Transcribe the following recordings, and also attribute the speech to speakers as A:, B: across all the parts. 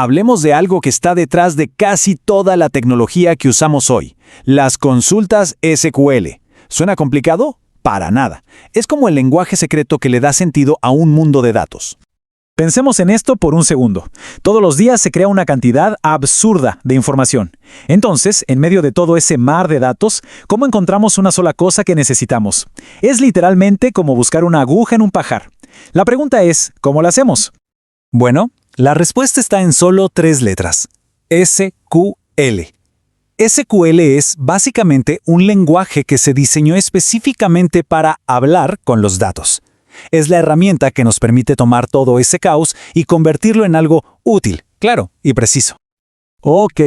A: hablemos de algo que está detrás de casi toda la tecnología que usamos hoy, las consultas SQL. ¿Suena complicado? Para nada. Es como el lenguaje secreto que le da sentido a un mundo de datos.
B: Pensemos en esto por un segundo. Todos los días se crea una cantidad absurda de información. Entonces, en medio de todo ese mar de datos, ¿cómo encontramos una sola cosa que necesitamos? Es literalmente como buscar una aguja en un pajar. La pregunta es, ¿cómo lo hacemos?
A: Bueno, la respuesta está en solo 3 letras. SQL. SQL es básicamente un lenguaje que se diseñó específicamente para hablar con los datos. Es la herramienta que nos permite tomar todo ese caos y convertirlo en algo útil, claro y preciso.
B: Ok.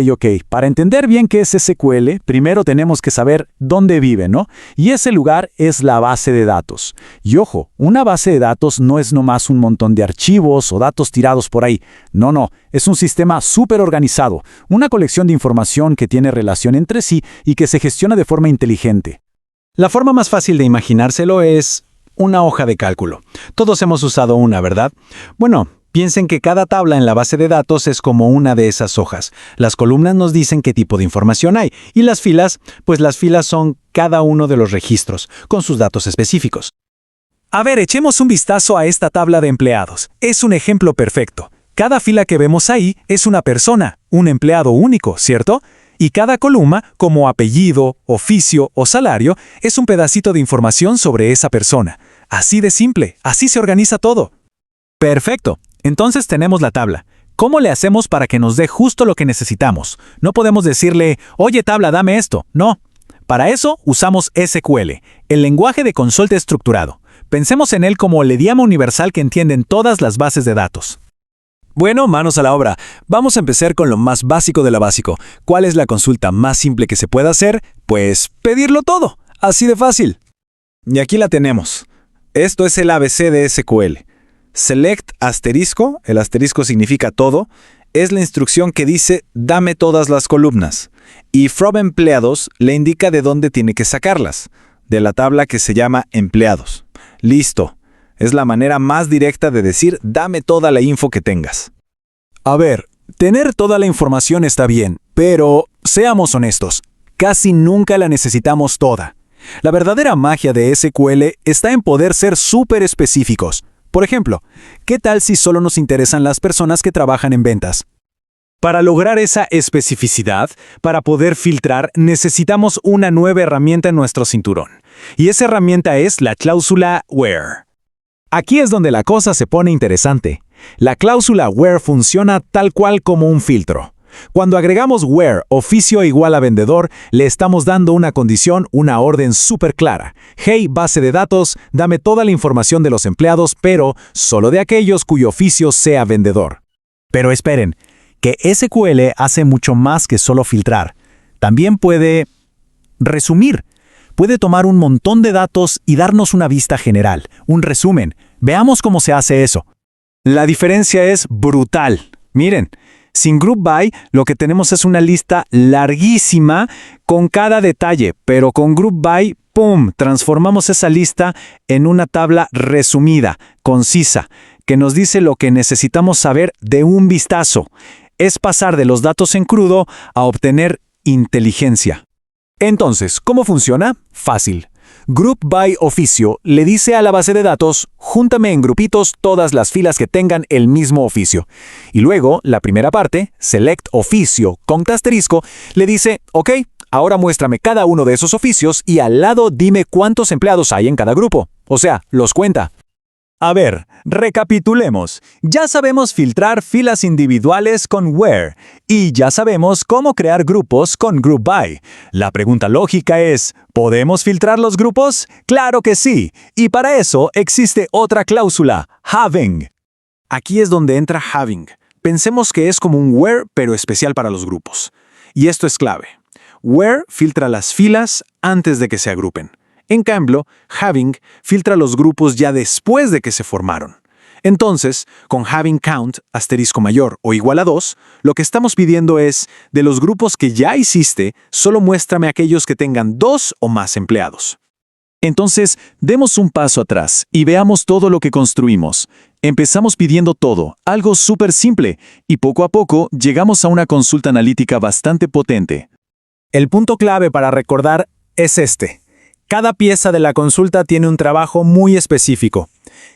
B: Para entender bien qué es SQL, primero tenemos que saber dónde vive, ¿no? Y ese lugar es la base de datos. Y ojo, una base de datos no es nomás un montón de archivos o datos tirados por ahí. No, es un sistema súper organizado, una colección de información que tiene relación entre sí y que se gestiona de forma inteligente.
A: La forma más fácil de imaginárselo es una hoja de cálculo. Todos hemos usado una, ¿verdad? Bueno, piensen que cada tabla en la base de datos es como una de esas hojas. Las columnas nos dicen qué tipo de información hay, y las filas, pues las filas son cada uno de los registros, con sus datos específicos.
B: A ver, echemos un vistazo a esta tabla de empleados. Es un ejemplo perfecto. Cada fila que vemos ahí es una persona, un empleado único, ¿cierto? Y cada columna, como apellido, oficio o salario, es un pedacito de información sobre esa persona. Así de simple, así se organiza todo. Perfecto. Entonces tenemos la tabla. ¿Cómo le hacemos para que nos dé justo lo que necesitamos? No podemos decirle, oye tabla, dame esto. No. Para eso usamos SQL, el lenguaje de consulta estructurado. Pensemos en él como el idioma universal que entienden todas las bases de datos.
A: Bueno, manos a la obra. Vamos a empezar con lo más básico de lo básico. ¿Cuál es la consulta más simple que se puede hacer? Pues pedirlo todo. Así de fácil. Y aquí la tenemos. Esto es el ABC de SQL. Select asterisco, el asterisco significa todo, es la instrucción que dice dame todas las columnas. Y from empleados le indica de dónde tiene que sacarlas, de la tabla que se llama empleados. Listo. Es la manera más directa de decir dame toda la info que tengas.
B: A ver, tener toda la información está bien, pero seamos honestos, casi nunca la necesitamos toda. La verdadera magia de SQL está en poder ser súper específicos. Por ejemplo, ¿qué tal si solo nos interesan las personas que trabajan en ventas? Para lograr esa especificidad, para poder filtrar, necesitamos una nueva herramienta en nuestro cinturón. Y esa herramienta es la cláusula WHERE. Aquí es donde la cosa se pone interesante. La cláusula WHERE funciona tal cual como un filtro. Cuando agregamos WHERE oficio igual a vendedor, le estamos dando una condición, una orden súper clara. Hey, base de datos, dame toda la información de los empleados, pero solo de aquellos cuyo oficio sea vendedor. Pero esperen, que SQL hace mucho más que solo filtrar. También puede resumir. Puede tomar un montón de datos y darnos una vista general, un resumen. Veamos cómo se hace eso. La diferencia es brutal. Miren, sin Group By, lo que tenemos es una lista larguísima con cada detalle, pero con Group By, ¡pum!, transformamos esa lista en una tabla resumida, concisa, que nos dice lo que necesitamos saber de un vistazo. Es pasar de los datos en crudo a obtener inteligencia. Entonces, ¿cómo funciona? Fácil. Group by oficio le dice a la base de datos, júntame en grupitos todas las filas que tengan el mismo oficio. Y luego, la primera parte, select oficio con asterisco, le dice, ok, ahora muéstrame cada uno de esos oficios y al lado dime cuántos empleados hay en cada grupo. O sea, los cuenta. A ver, recapitulemos. Ya sabemos filtrar filas individuales con WHERE y ya sabemos cómo crear grupos con Group By. La pregunta lógica es, ¿podemos filtrar los grupos? ¡Claro que sí! Y para eso existe otra cláusula, having. Aquí es donde entra having. Pensemos que es como un WHERE pero especial para los grupos. Y esto es clave. WHERE filtra las filas antes de que se agrupen. En cambio, having filtra los grupos ya después de que se formaron. Entonces, con having count, asterisco mayor o igual a 2, lo que estamos pidiendo es, de los grupos que ya hiciste, solo muéstrame aquellos que tengan 2 o más empleados. Entonces, demos un paso atrás y veamos todo lo que construimos. Empezamos pidiendo todo, algo súper simple, y poco a poco llegamos a una consulta analítica bastante potente.
A: El punto clave para recordar es este. Cada pieza de la consulta tiene un trabajo muy específico.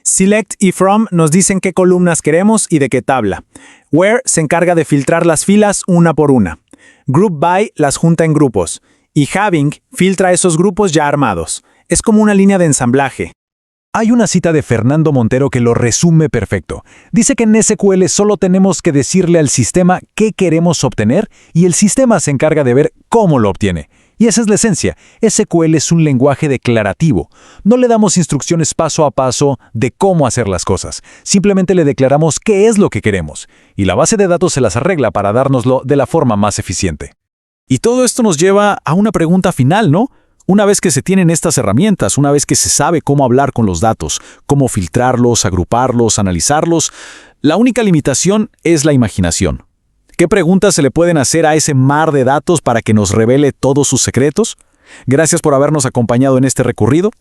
A: Select y From nos dicen qué columnas queremos y de qué tabla. Where se encarga de filtrar las filas una por una. Group By las junta en grupos. Y Having filtra esos grupos ya armados. Es como una línea de ensamblaje.
B: Hay una cita de Fernando Montero que lo resume perfecto. Dice que en SQL solo tenemos que decirle al sistema qué queremos obtener y el sistema se encarga de ver cómo lo obtiene. Y esa es la esencia. SQL es un lenguaje declarativo. No le damos instrucciones paso a paso de cómo hacer las cosas. Simplemente le declaramos qué es lo que queremos. Y la base de datos se las arregla para dárnoslo de la forma más eficiente. Y todo esto nos lleva a una pregunta final, ¿no? Una vez que se tienen estas herramientas, una vez que se sabe cómo hablar con los datos, cómo filtrarlos, agruparlos, analizarlos, la única limitación es la imaginación. ¿Qué preguntas se le pueden hacer a ese mar de datos para que nos revele todos sus secretos? Gracias por habernos acompañado en este recorrido.